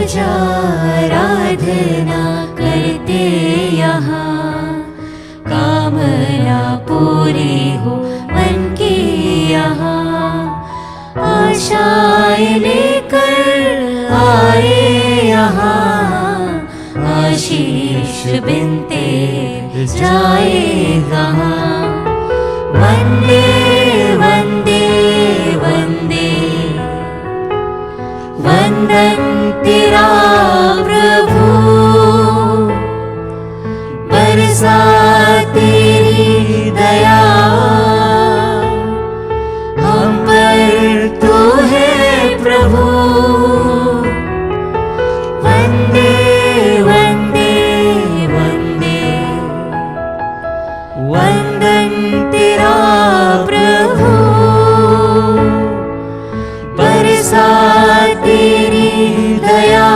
प्रजा आराधना करते यहाँ, कामना पूरी हो मन की यहाँ, आशाएं लेकर आए यहाँ, आशीष बिनते जाएगा। वंदे वंदे वंदे, वंदन तेरा प्रभु, बरसा तेरी दया हम पर, तू है प्रभु। वंदे वंदे वंदे, वंदन तेरा प्रभु, बरसा तेरी दया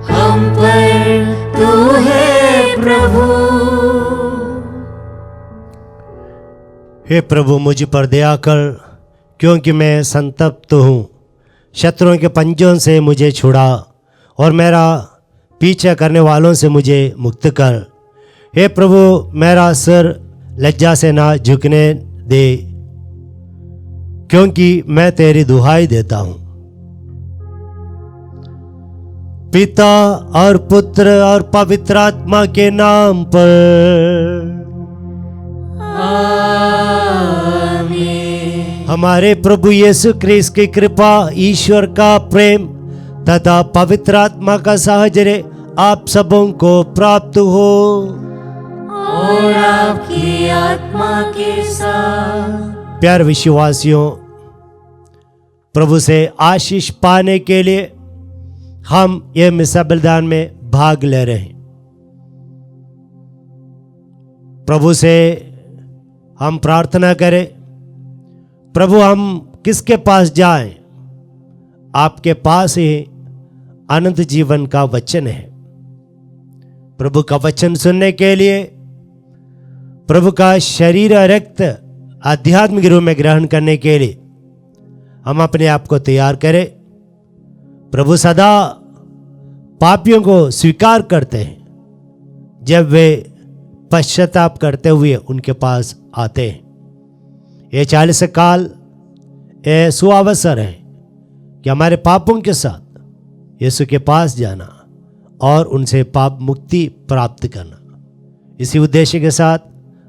हम पर, तू है प्रभु। हे प्रभु मुझ पर दया कर, क्योंकि मैं संतप्त हूँ। शत्रुओं के पंजों से मुझे छुड़ा और मेरा पीछा करने वालों से मुझे मुक्त कर। हे प्रभु मेरा सिर लज्जा से ना झुकने दे, क्योंकि मैं तेरी दुहाई देता हूँ। पिता और पुत्र और पवित्र आत्मा के नाम पर आमीन। हमारे प्रभु यीशु ख्रीस्त की कृपा, ईश्वर का प्रेम तथा पवित्र आत्मा का साहचर्य आप सबों को प्राप्त हो और आपकी आत्मा के साथ। प्यारे विश्वासियों, प्रभु से आशीष पाने के लिए हम ये मिसा बलिदान में भाग ले रहे हैं। प्रभु से हम प्रार्थना करें, प्रभु हम किसके पास जाएं? आपके पास ही अनंत जीवन का वचन है। प्रभु का वचन सुनने के लिए, प्रभु का शरीर और रक्त आध्यात्मिक रूप में ग्रहण करने के लिए हम अपने आप को तैयार करें। प्रभु सदा पापियों को स्वीकार करते हैं जब वे पश्चाताप करते हुए उनके पास आते हैं। ये 40 काल ये सुअवसर है कि हमारे पापों के साथ यीशु के पास जाना और उनसे पाप मुक्ति प्राप्त करना। इसी उद्देश्य के साथ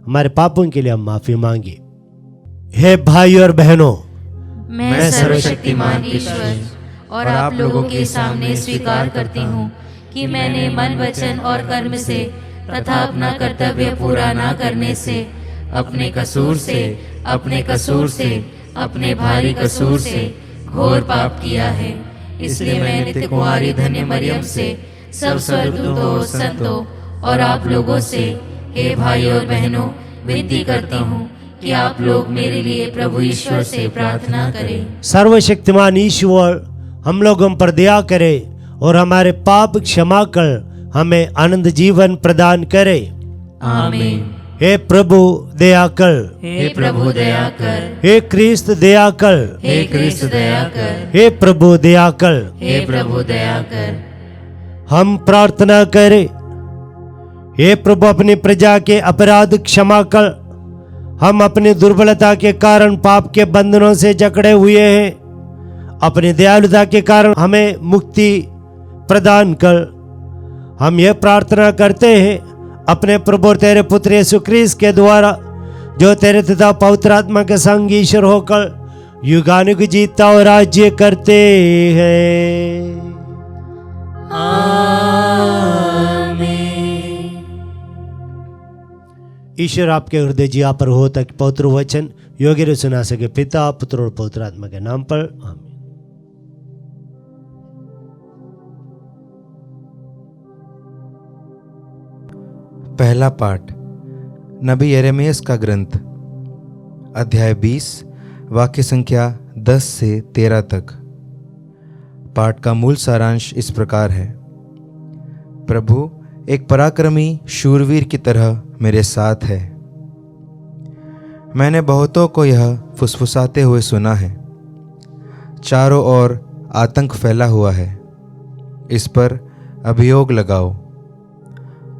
हमारे पापों के लिए हम माफी मांगे। हे भाई और बहनों, मैं सर्वशक्तिमान ईश्वर और आप लोगों के सामने स्वीकार करती हूँ कि मैंने मन, वचन और कर्म से तथा अपना कर्तव्य पूरा न करने से, अपने कसूर से, अपने भारी कसूर से घोर पाप किया है। इसलिए मैं नित्य कुंवारी धन्य मरियम से, सब स्वर्गदूतों, संतों और आप लोगों से, हे भाई और बहनों, विनती करती हूँ कि आप लोग मेरे लिए प्रभु ईश्वर से प्रार्थना करें। सर्वशक्तिमान ईश्वर हम लोगों पर दया करे और हमारे पाप क्षमा कर हमें आनंद जीवन प्रदान करे। आमीन। हे प्रभु दया कर, हे प्रभु दया कर, हे ख्रीस्त दया कर, हे ख्रीस्त दया कर, हे प्रभु दया कर। हे प्रभु दया कर। हम प्रार्थना करें, हे प्रभु अपनी प्रजा के अपराध क्षमा कर। हम अपनी दुर्बलता के कारण पाप के बंधनों से जकड़े हुए हैं। अपनी दयालुता के कारण हमें मुक्ति प्रदान कर। हम यह प्रार्थना करते हैं अपने प्रभु तेरे पुत्र यीशु ख्रीस्त के द्वारा, जो तेरे तथा पवित्र आत्मा के संग ईश्वर होकर युगानुग जीता और राज्य करते हैं। ईश्वर आपके हृदय जिया पर हो तक पवित्र वचन योग्य रूप सुना सके। पिता, पुत्र और पवित्र आत्मा के नाम पर आमीन। पहला पाठ नबी यिर्मयाह का ग्रंथ, अध्याय 20, वाक्य संख्या 10 से 13 तक। पाठ का मूल सारांश इस प्रकार है। प्रभु एक पराक्रमी शूरवीर की तरह मेरे साथ है। मैंने बहुतों को यह फुसफुसाते हुए सुना है, चारों ओर आतंक फैला हुआ है, इस पर अभियोग लगाओ।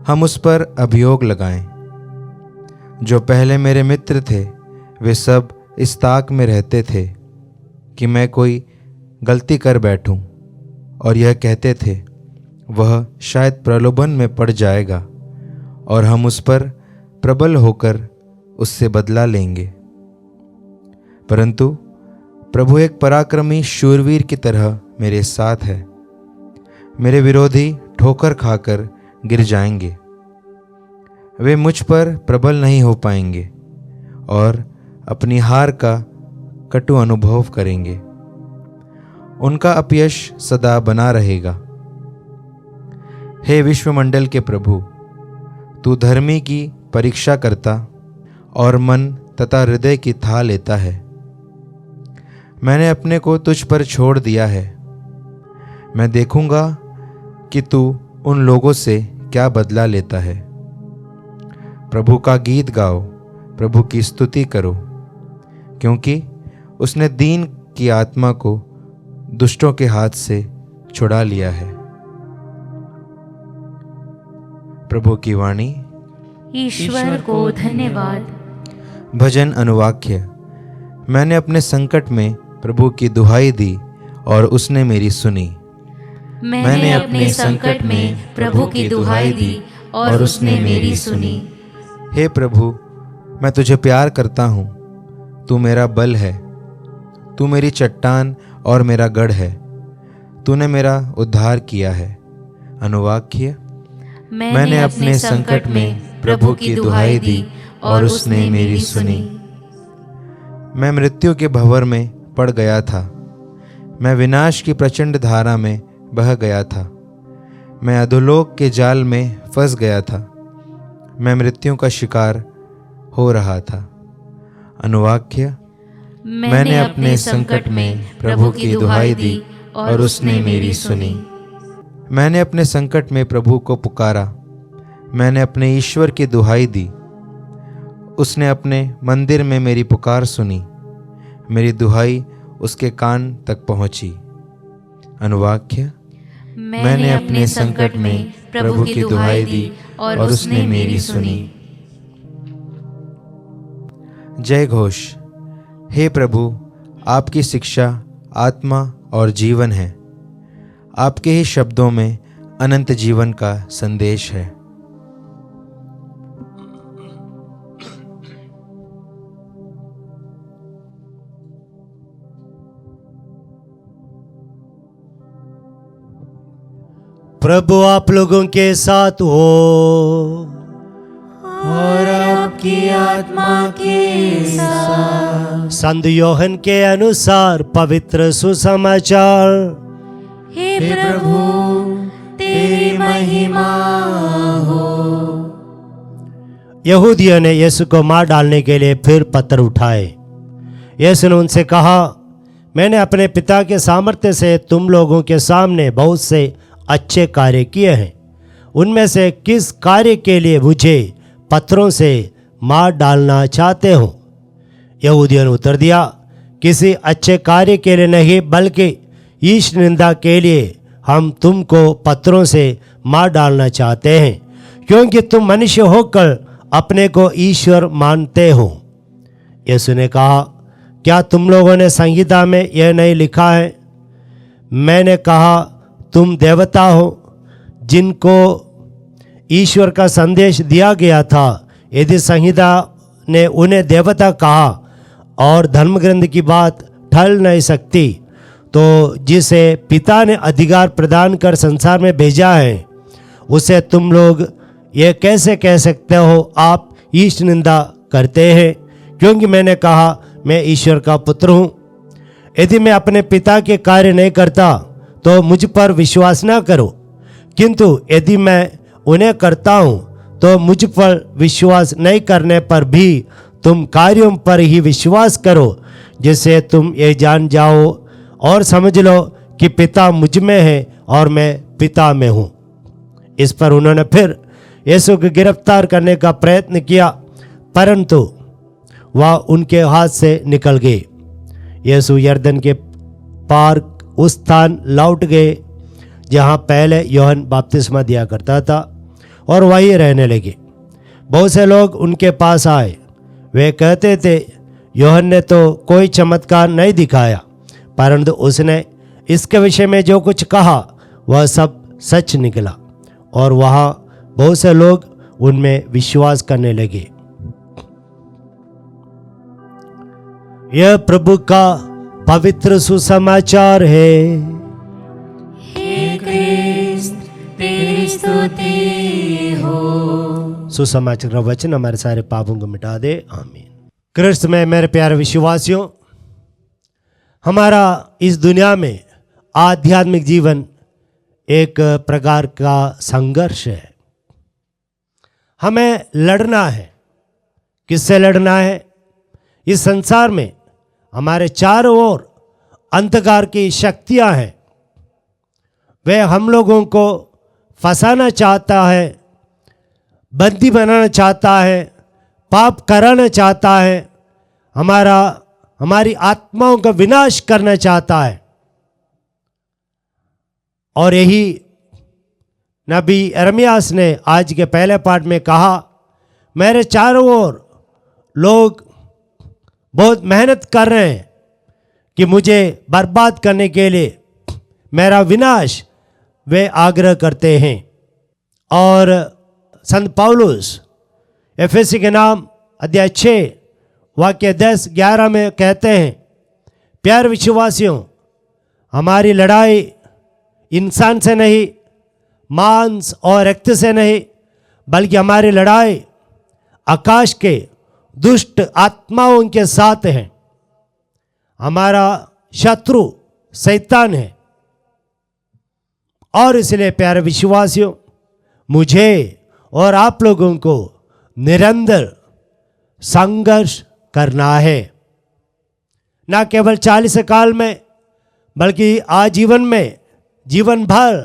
हम उस पर अभियोग लगाएं। जो पहले मेरे मित्र थे वे सब इस ताक में रहते थे कि मैं कोई गलती कर बैठूं, और यह कहते थे वह शायद प्रलोभन में पड़ जाएगा और हम उस पर प्रबल होकर उससे बदला लेंगे। परंतु प्रभु एक पराक्रमी शूरवीर की तरह मेरे साथ है। मेरे विरोधी ठोकर खाकर गिर जाएंगे, वे मुझ पर प्रबल नहीं हो पाएंगे और अपनी हार का कटु अनुभव करेंगे। उनका अपयश सदा बना रहेगा। हे विश्वमंडल के प्रभु, तू धर्मी की परीक्षा करता और मन तथा हृदय की था लेता है। मैंने अपने को तुझ पर छोड़ दिया है। मैं देखूंगा कि तू उन लोगों से क्या बदला लेता है। प्रभु का गीत गाओ, प्रभु की स्तुति करो, क्योंकि उसने दीन की आत्मा को दुष्टों के हाथ से छुड़ा लिया है। प्रभु की वाणी। ईश्वर को धन्यवाद। भजन अनुवाक्य। मैंने अपने संकट में प्रभु की दुहाई दी और उसने मेरी सुनी। मैंने अपने संकट में प्रभु की दुहाई दी और उसने मेरी सुनी। हे प्रभु, मैं तुझे प्यार करता हूँ। तू मेरा बल है, तू मेरी चट्टान और मेरा गढ़ है। तूने मेरा उद्धार किया है। अनुवाक्य। मैंने अपने संकट में प्रभु की दुहाई दी और उसने मेरी सुनी। मैं मृत्यु के भंवर में पड़ गया था, मैं विनाश की प्रचंड धारा में बह गया था। मैं अधोलोक के जाल में फंस गया था, मैं मृत्यु का शिकार हो रहा था। अनुवाक्य। मैंने अपने संकट में प्रभु की दुहाई दी और उसने मेरी सुनी। मैंने अपने संकट में प्रभु को पुकारा, मैंने अपने ईश्वर की दुहाई दी। उसने अपने मंदिर में मेरी पुकार सुनी, मेरी दुहाई उसके कान तक पहुंची। अनुवाक्य। मैंने अपने संकट में प्रभु की दुहाई दी और उसने मेरी सुनी। जय घोष। हे प्रभु, आपकी शिक्षा आत्मा और जीवन है। आपके ही शब्दों में अनंत जीवन का संदेश है। प्रभु आप लोगों के साथ हो और आपकी आत्मा के साथ। संत योहन के अनुसार पवित्र सुसमाचार। हे प्रभु, तेरी महिमा हो। यहूदियों ने यीशु को मार डालने के लिए फिर पत्थर उठाए। यीशु ने उनसे कहा, मैंने अपने पिता के सामर्थ्य से तुम लोगों के सामने बहुत से अच्छे कार्य किए हैं। उनमें से किस कार्य के लिए मुझे पत्थरों से मार डालना चाहते हो? यहूदियों ने उत्तर दिया, किसी अच्छे कार्य के लिए नहीं, बल्कि ईश निंदा के लिए हम तुमको पत्थरों से मार डालना चाहते हैं, क्योंकि तुम मनुष्य होकर अपने को ईश्वर मानते हो। यीशु ने कहा, क्या तुम लोगों ने संहिता में यह नहीं लिखा है, मैंने कहा तुम देवता हो? जिनको ईश्वर का संदेश दिया गया था, यदि संहिता ने उन्हें देवता कहा और धर्मग्रंथ की बात टल नहीं सकती, तो जिसे पिता ने अधिकार प्रदान कर संसार में भेजा है, उसे तुम लोग ये कैसे कह सकते हो आप ईश निंदा करते हैं? क्योंकि मैंने कहा मैं ईश्वर का पुत्र हूँ। यदि मैं अपने पिता के कार्य नहीं करता तो मुझ पर विश्वास ना करो, किंतु यदि मैं उन्हें करता हूँ तो मुझ पर विश्वास नहीं करने पर भी तुम कार्यों पर ही विश्वास करो, जिससे तुम ये जान जाओ और समझ लो कि पिता मुझ में है और मैं पिता में हूँ। इस पर उन्होंने फिर यीशु को गिरफ्तार करने का प्रयत्न किया, परंतु वह उनके हाथ से निकल गए। यीशु यरदन के पार उस स्थान लौट गए जहाँ पहले यूहन्ना बपतिस्मा दिया करता था और वहीं रहने लगे। बहुत से लोग उनके पास आए। वे कहते थे, यूहन्ना ने तो कोई चमत्कार नहीं दिखाया, परंतु उसने इसके विषय में जो कुछ कहा वह सब सच निकला, और वहाँ बहुत से लोग उनमें विश्वास करने लगे। यह प्रभु का पवित्र सुसमाचार है। हे क्रिस्त, तेरी स्तुति हो। सुसमाचार का वचन हमारे सारे पापों को मिटा दे, आमीन। क्रिस्त में मेरे प्यारे विश्वासियों, हमारा इस दुनिया में आध्यात्मिक जीवन एक प्रकार का संघर्ष है। हमें लड़ना है। किससे लड़ना है? इस संसार में हमारे चारों ओर अंधकार की शक्तियां हैं। वे हम लोगों को फंसाना चाहता है, बंदी बनाना चाहता है, पाप कराना चाहता है, हमारी आत्माओं का विनाश करना चाहता है। और यही नबी यिर्मयाह ने आज के पहले पाठ में कहा, मेरे चारों ओर लोग बहुत मेहनत कर रहे हैं कि मुझे बर्बाद करने के लिए, मेरा विनाश वे आग्रह करते हैं। और संत पौलुस एफेसी के नाम अध्याय 6 वाक्य 10-11 में कहते हैं, प्यारे विश्वासियों, हमारी लड़ाई इंसान से नहीं, मांस और रक्त से नहीं, बल्कि हमारी लड़ाई आकाश के दुष्ट आत्माओं के साथ है। हमारा शत्रु शैतान है। और इसलिए प्यारे विश्वासियों, मुझे और आप लोगों को निरंतर संघर्ष करना है। न केवल 40 काल में, बल्कि आजीवन में, जीवन भर,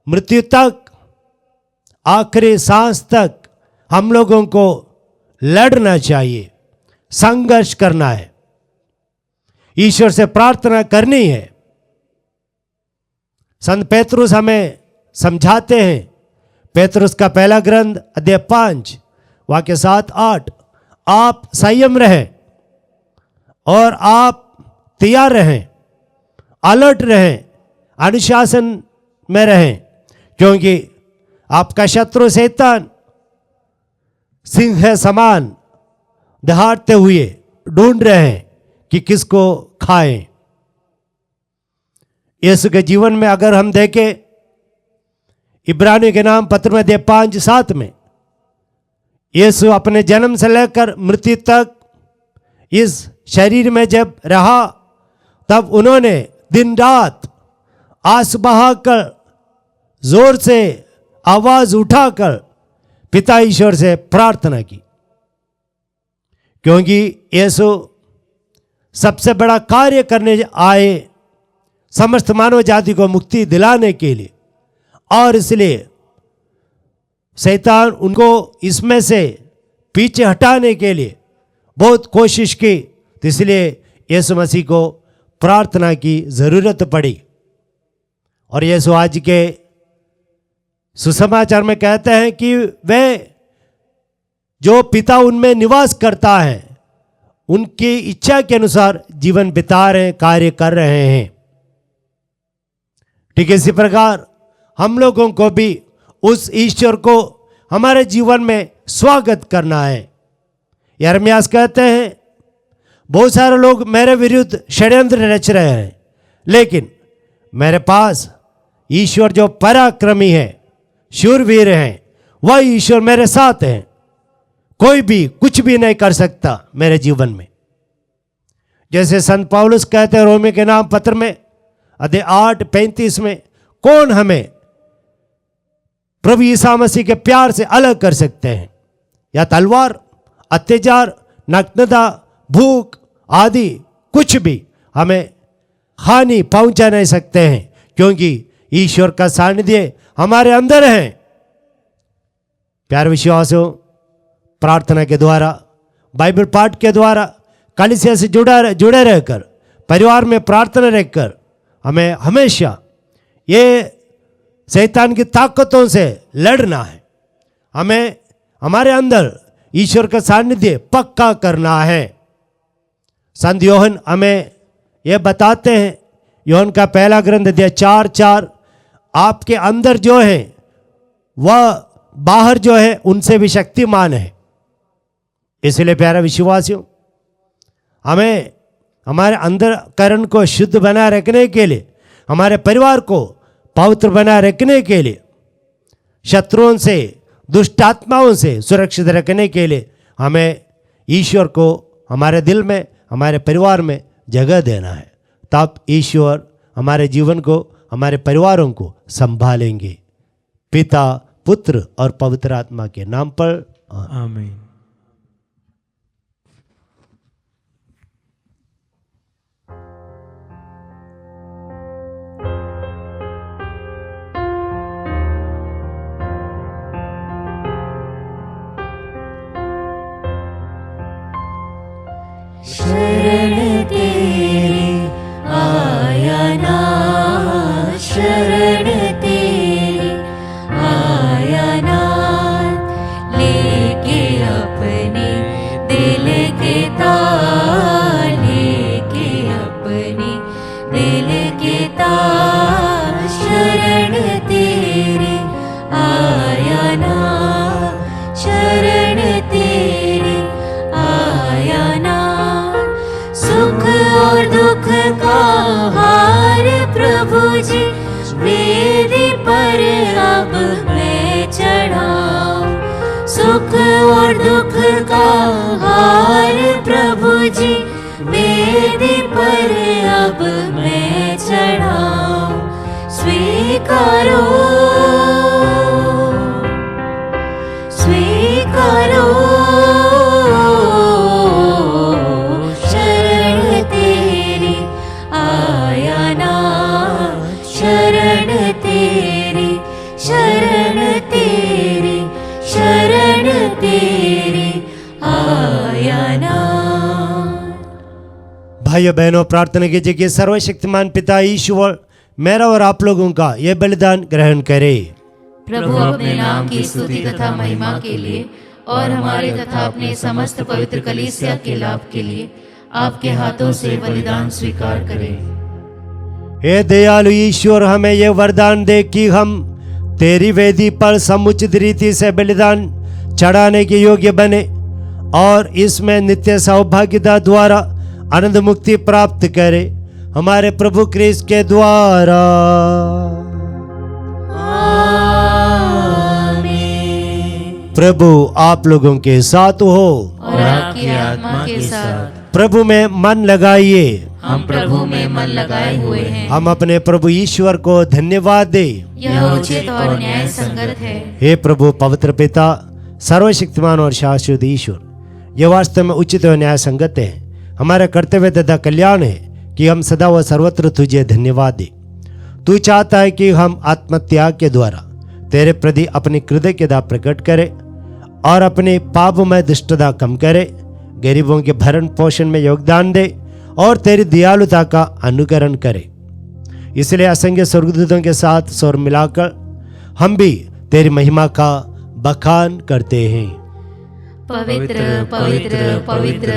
मृत्यु तक, आखिरी सांस तक हम लोगों को लड़ना चाहिए, संघर्ष करना है, ईश्वर से प्रार्थना करनी है। संत पेतरुस हमें समझाते हैं, पेतरुस का पहला ग्रंथ अध्याय 5 वाक्य 7-8, आप संयम रहें और आप तैयार रहें, अलर्ट रहें, अनुशासन में रहें, क्योंकि आपका शत्रु शैतान सिंह समान दहाड़ते हुए ढूंढ रहे हैं कि किसको खाएं। यीशु के जीवन में अगर हम देखें, इब्रानियों के नाम पत्र में अध्याय 5-7 में, यीशु अपने जन्म से लेकर मृत्यु तक इस शरीर में जब रहा, तब उन्होंने दिन रात आंस बहाकर, जोर से आवाज उठाकर पिता ईश्वर से प्रार्थना की, क्योंकि यीशु सबसे बड़ा कार्य करने आए, समस्त मानव जाति को मुक्ति दिलाने के लिए। और इसलिए शैतान उनको इसमें से पीछे हटाने के लिए बहुत कोशिश की, तो इसलिए यीशु मसीह को प्रार्थना की ज़रूरत पड़ी। और यीशु आज के सुसमाचार में कहते हैं कि वे जो पिता उनमें निवास करता है, उनकी इच्छा के अनुसार जीवन बिता रहे, कार्य कर रहे हैं। ठीक इसी प्रकार हम लोगों को भी उस ईश्वर को हमारे जीवन में स्वागत करना है। यिर्मयाह कहते हैं, बहुत सारे लोग मेरे विरुद्ध षड्यंत्र रच रहे हैं, लेकिन मेरे पास ईश्वर जो पराक्रमी है, शूरवीर हैं, वह ईश्वर मेरे साथ है। कोई भी कुछ भी नहीं कर सकता मेरे जीवन में। जैसे संत पौलुस कहते हैं रोमी के नाम पत्र में अध्याय 8:35 में, कौन हमें प्रभु यीशु मसीह के प्यार से अलग कर सकते हैं? या तलवार, अत्याचार, नग्नता, भूख आदि कुछ भी हमें हानि पहुंचा नहीं सकते हैं, क्योंकि ईश्वर का सानिध्य हमारे अंदर है। प्यार विश्वासों, प्रार्थना के द्वारा, बाइबल पाठ के द्वारा, कलीसिया से जुड़े रहकर, परिवार में प्रार्थना रखकर हमें हमेशा ये शैतान की ताकतों से लड़ना है। हमें हमारे अंदर ईश्वर का सानिध्य पक्का करना है। संत योहन हमें यह बताते हैं, योहन का पहला ग्रंथ अध्याय 4:4, आपके अंदर जो है वह बाहर जो है उनसे भी शक्तिमान है। इसलिए प्यारा विश्वासियों, हमें हमारे अंदर करण को शुद्ध बनाए रखने के लिए, हमारे परिवार को पवित्र बनाए रखने के लिए, शत्रुओं से, दुष्ट आत्माओं से सुरक्षित रखने के लिए हमें ईश्वर को हमारे दिल में, हमारे परिवार में जगह देना है। तब ईश्वर हमारे जीवन को, हमारे परिवारों को संभालेंगे। पिता, पुत्र और पवित्र आत्मा के नाम पर आमीन। शरण तेरी आया ना, शरण तेरी आया ना, लेके अपने दिल के तार, लेके अपने दिल के तार, शरण तेरी आया ना, शरण तेरी आया ना, सुख और दुख का हार प्रभु जी वेदी पर अब मैं चढ़ाऊं, सुख और दुख का हार प्रभु जी वेदी पर अब मैं चढ़ाऊं, स्वीकारो स्वीकारो, शरण तेरी आया ना, शरण तेरी, शरण तेरी, शरण तेरी आया ना। भाइयों बहनों, प्रार्थना कीजिए कि सर्वशक्तिमान पिता ईश्वर मेरा और आप लोगों का यह बलिदान ग्रहण करे। प्रभु अपने नाम की स्तुति तथा महिमा के लिए और हमारे तथा अपने समस्त पवित्र कलीसिया के लाभ के लिए आपके हाथों से बलिदान स्वीकार करें। हे दयालु ईश्वर, हमें यह वरदान दे कि हम तेरी वेदी पर समुचित रीति से बलिदान चढ़ाने के योग्य बने और इसमें नित्य सौभाग्यता द्वारा आनंद मुक्ति प्राप्त करें, हमारे प्रभु क्रिस्त के द्वारा। प्रभु आप लोगों के साथ हो और आपकी आत्मा के साथ। प्रभु में मन लगाइए। हम प्रभु में मन लगाए हुए हैं। हम अपने प्रभु ईश्वर को धन्यवाद दे। यह उचित और न्याय संगत है। हे प्रभु पवित्र पिता, सर्वशक्तिमान और शाश्वत ईश्वर, यह वास्तव में उचित और न्याय संगत है, हमारा कर्तव्य तथा कल्याण है कि हम सदा व सर्वत्र तुझे धन्यवाद दे। तू चाहता है कि हम आत्मत्याग के द्वारा तेरे प्रति अपनी कृतज्ञता प्रकट करें और अपने पापमय दुष्टता कम करे, गरीबों के भरण पोषण में योगदान दे और तेरी दयालुता का अनुकरण करे। इसलिए असंख्य स्वर्गदूतों के साथ स्वर मिलाकर हम भी तेरी महिमा का बखान करते हैं। पवित्र पवित्र पवित्र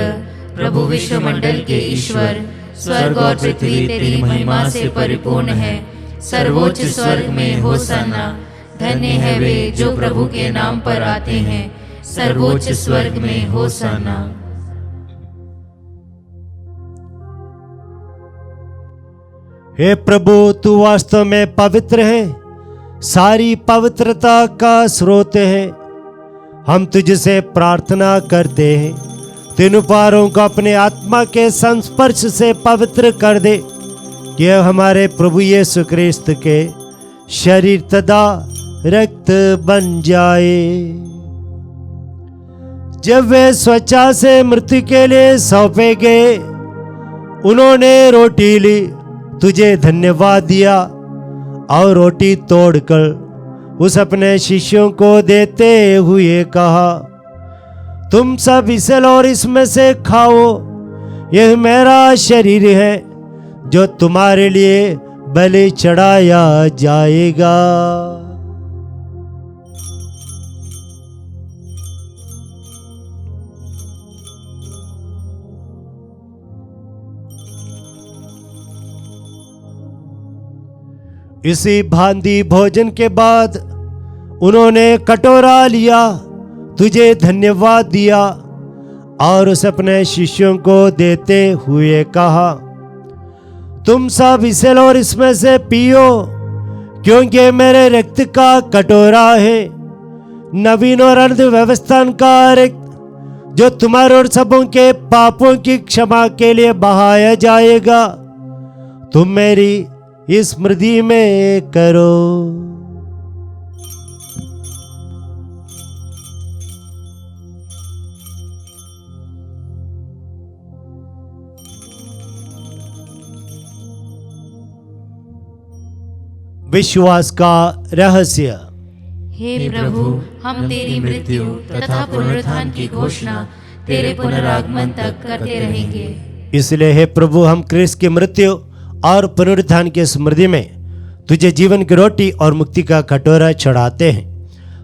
प्रभु विश्वमंडल के ईश्वर, स्वर्ग और पृथ्वी तेरी महिमा से परिपूर्ण है। सर्वोच्च स्वर्ग में होसन्ना। धन्य है वे जो प्रभु के नाम पर आते हैं। सर्वोच्च स्वर्ग में होसन्ना। हे प्रभु, तू वास्तव में पवित्र है, सारी पवित्रता का स्रोत है। हम तुझसे प्रार्थना करते हैं, तीनों पारों को अपने आत्मा के संस्पर्श से पवित्र कर दे कि हमारे प्रभु यीशु क्रिस्त के शरीर तथा रक्त बन जाए। जब वे स्वेच्छा से मृत्यु के लिए सौंपे गए, उन्होंने रोटी ली, तुझे धन्यवाद दिया और रोटी तोड़कर उस अपने शिष्यों को देते हुए कहा, तुम सब इसे लो और इसमें से खाओ, यह मेरा शरीर है जो तुम्हारे लिए बलि चढ़ाया जाएगा। इसी भांति भोजन के बाद उन्होंने कटोरा लिया, तुझे धन्यवाद दिया और उसे अपने शिष्यों को देते हुए कहा, तुम सब इसे लो और इसमें से पियो, क्योंकि मेरे रक्त का कटोरा है, नवीन और अनंत व्यवस्था का रक्त, जो तुम्हारे और सबों के पापों की क्षमा के लिए बहाया जाएगा। तुम मेरी इस स्मृति में करो। विश्वास का रहस्य। हे प्रभु, हम तेरी मृत्यु तथा पुनरुत्थान की घोषणा तेरे पुनरागमन तक करते रहेंगे। इसलिए हे प्रभु, हम क्रिस्त की मृत्यु और पुनरुत्थान की स्मृति में तुझे जीवन की रोटी और मुक्ति का कटोरा चढ़ाते हैं।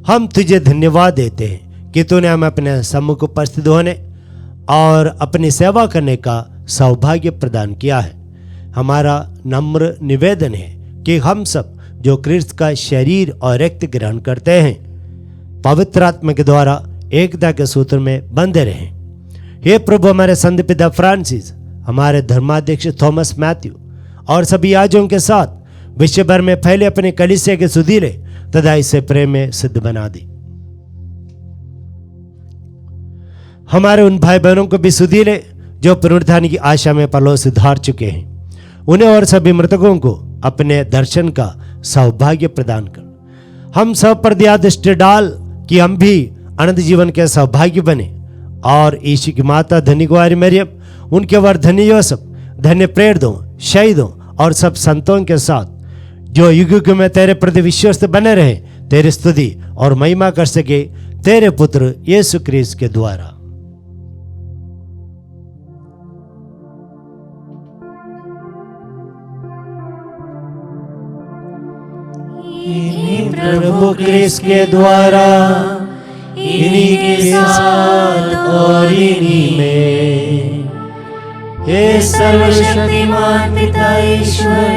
हम तुझे धन्यवाद देते हैं कि तूने हमें अपने सम्मुख उपस्थित होने और अपनी सेवा करने का सौभाग्य प्रदान किया है। हमारा नम्र निवेदन है कि हम सब जो क्रिस्त का शरीर और रक्त ग्रहण करते हैं, पवित्र आत्मा के द्वारा एकता के सूत्र में बंधे रहें। हे प्रभु, हमारे संत पिता फ्रांसिस, हमारे धर्माध्यक्ष थॉमस मैथ्यू और सभी याजकों के साथ विश्व भर में फैले अपने कलीसिया के सुधीरे तथा इसे प्रेम में सिद्ध बना दी। हमारे उन भाई बहनों को भी सुधीरे जो पुनरुत्थान की आशा में परलोक से धार चुके हैं, उन्हें और सभी मृतकों को अपने दर्शन का सौभाग्य प्रदान कर हम सब पर दया दृष्टि डाल कि हम भी अनंत जीवन के सौभाग्य बने। और यीशु की माता धन्य कुमारी मरियम, उनके वर धन्य यूसुफ, धन्य प्रेरितों, शहीदों और सब संतों के साथ जो युग युग में तेरे प्रति विश्वस्त बने रहे, तेरी स्तुति और महिमा कर सके तेरे पुत्र यीशु क्रिस्त के द्वारा। प्रभु क्रिस्त के द्वारा, इन्हीं के साथ और इन्हीं में, हे सर्वशक्तिमान पिता ईश्वर,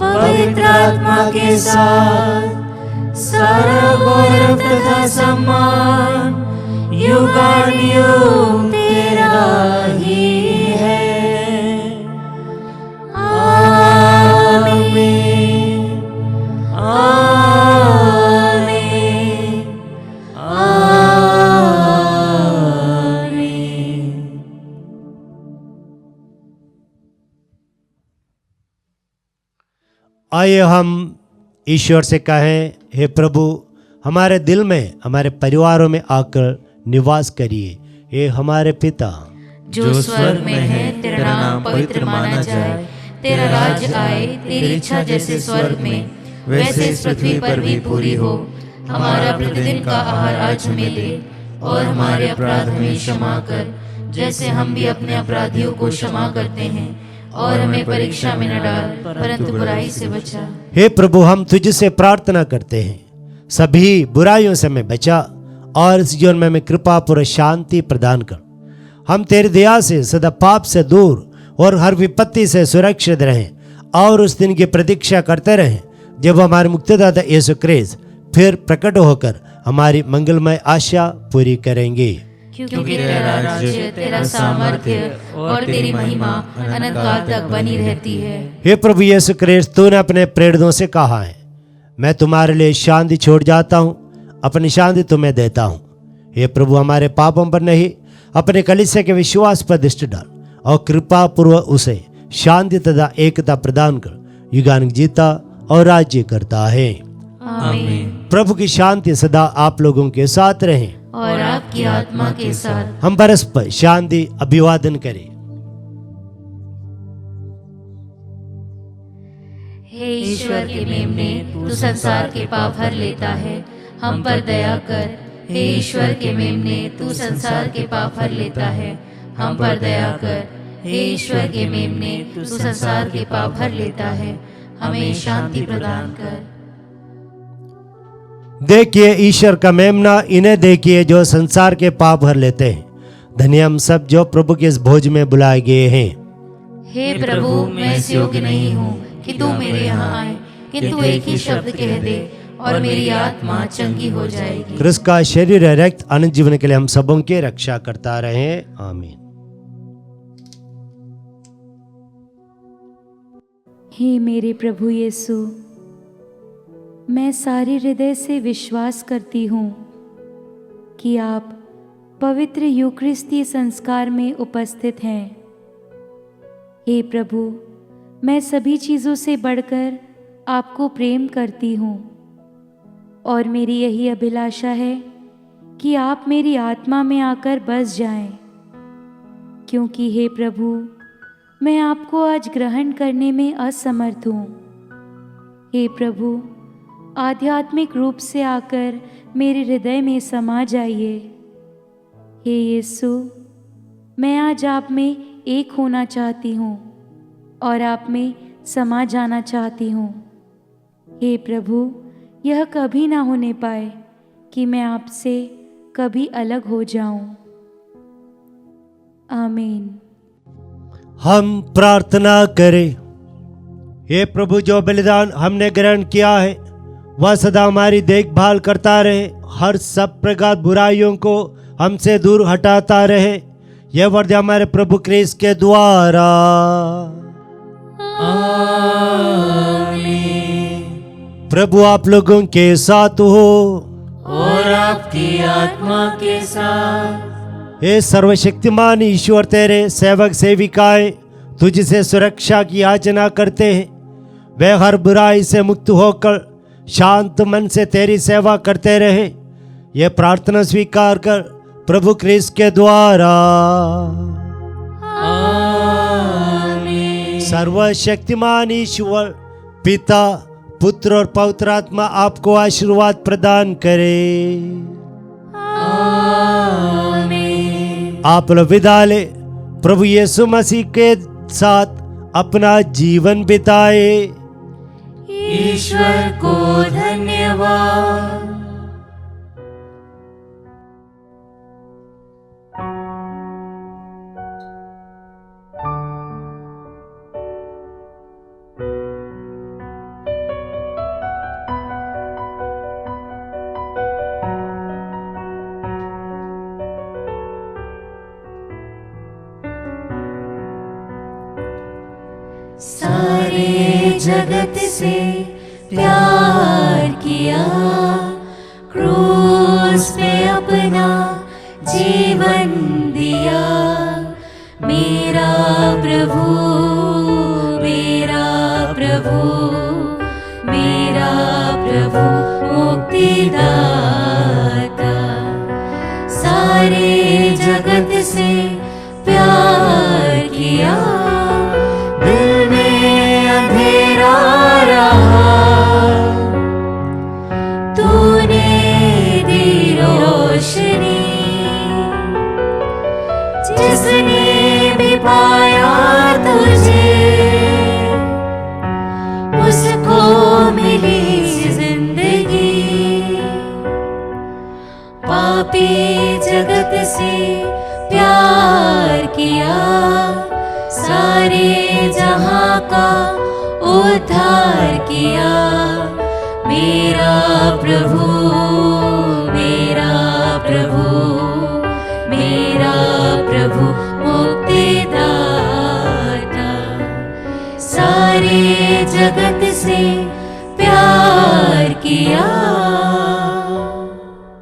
पवित्र आत्मा के साथ सारा गौरव तथा सम्मान युगानुयुग तेरा ही है। आमीन। आइए हम ईश्वर से कहें, हे प्रभु, हमारे दिल में, हमारे परिवारों में आकर निवास करिए। हे हमारे पिता जो स्वर्ग में है, तेरा नाम पवित्र माना जाए, तेरा राज्य आए, तेरी इच्छा जैसे स्वर्ग में वैसे इस पृथ्वी पर भी पूरी हो। हमारा प्रतिदिन का आहार आज हमें दे, और हमारे अपराध हमें क्षमा कर, जैसे हम भी अपने अपराधियों को क्षमा करते हैं, और हमें परीक्षा में न डाल, परंतु बुराई से बचा। हे प्रभु, हम तुझसे प्रार्थना करते हैं, सभी बुराइयों से हमें बचा और इस जीवन में हमें कृपा पूर्व शांति प्रदान कर। हम तेरी दया से सदा पाप से दूर और हर विपत्ति से सुरक्षित रहें, और उस दिन की प्रतीक्षा करते रहें जब हमारे मुक्तिदाता यीशु क्रिस्त फिर प्रकट होकर हमारी मंगलमय आशा पूरी करेंगे। क्योंकि तेरा राज्य, तेरा सामर्थ्य और तेरी महिमा अनंत काल तक बनी रहती है। हे प्रभु यीशु क्रिस्त, तूने अपने प्रेरितों से कहा है, मैं तुम्हारे लिए शांति छोड़ जाता हूँ, अपनी शांति तुम्हें देता हूँ। हे प्रभु, हमारे पापों पर नहीं, अपने कलीसिया के विश्वास पर दृष्टि डाल और कृपा पूर्वक उसे शांति तथा एकता प्रदान कर युगानुग जीता और राज्य करता है। आमीन। प्रभु की शांति सदा आप लोगों के साथ रहे और आपकी आत्मा के साथ। हम परस्पर शांति अभिवादन करें। हे ईश्वर के मेमने, तू संसार के पाप हर लेता है, हम पर दया कर। हे ईश्वर के मेमने, तू संसार के पाप हर लेता है, हम पर दया कर। हे ईश्वर के मेमने, तू संसार के पाप भर लेता है, हमें शांति प्रदान कर। देखिए ईश्वर का मेमना, इन्हें देखिए जो संसार के पाप भर लेते हैं। धन्य हम सब जो प्रभु के इस भोज में बुलाए गए हैं। हे प्रभु, मैं इस योग्य नहीं हूँ कि तू मेरे यहाँ आए, किंतु एक ही शब्द कह दे और मेरी आत्मा चंगी हो जाएगी। क्रिस्त का शरीर है रक्त अनंत जीवन के लिए हम सबों की रक्षा करता रहे। आमीन। हे मेरे प्रभु यीशु, मैं सारे हृदय से विश्वास करती हूँ कि आप पवित्र यूकरिस्ती संस्कार में उपस्थित हैं। हे प्रभु, मैं सभी चीज़ों से बढ़कर आपको प्रेम करती हूँ और मेरी यही अभिलाषा है कि आप मेरी आत्मा में आकर बस जाएं, क्योंकि हे प्रभु, मैं आपको आज ग्रहण करने में असमर्थ हूँ। हे प्रभु, आध्यात्मिक रूप से आकर मेरे हृदय में समा जाइए। हे यीशु, मैं आज आप में एक होना चाहती हूँ और आप में समा जाना चाहती हूँ। हे प्रभु, यह कभी ना होने पाए कि मैं आपसे कभी अलग हो जाऊं। आमीन। हम प्रार्थना करें। हे प्रभु, जो बलिदान हमने ग्रहण किया है वह सदा हमारी देखभाल करता रहे, हर सब प्रकार बुराइयों को हमसे दूर हटाता रहे। यह वरद हमारे प्रभु क्रिस्त के द्वारा। आमीन। प्रभु आप लोगों के साथ हो और आपकी आत्मा के साथ। हे सर्वशक्तिमान ईश्वर, तेरे सेवक सेविकाएं तुझसे सुरक्षा की याचना करते हैं। वे हर बुराई से मुक्त होकर शांत मन से तेरी सेवा करते रहे। यह प्रार्थना स्वीकार कर प्रभु क्रिस्त के द्वारा। आमीन। सर्वशक्तिमान ईश्वर पिता, पुत्र और पवित्र आत्मा आपको आशीर्वाद प्रदान करे। आमीन। आप लोग विदा ले प्रभु यीशु मसीह के साथ अपना जीवन बिताए। ईश्वर को धन्यवाद। सारे जगत से प्यार किया, क्रूस पे अपना जीवन दिया। मेरा प्रभु, मेरा प्रभु, मेरा प्रभु मुक्तिदाता। सारे जगत से प्यार किया, दिल में अंधेरा रहा, तूने दी रोशनी। जिसने भी पाया तुझे, उसको मिली जिंदगी। पापी जगत से प्यार किया, सारे जहां का उद्धार किया। मेरा प्रभु, मेरा प्रभु, मेरा प्रभु मुक्तिदाता। सारे जगत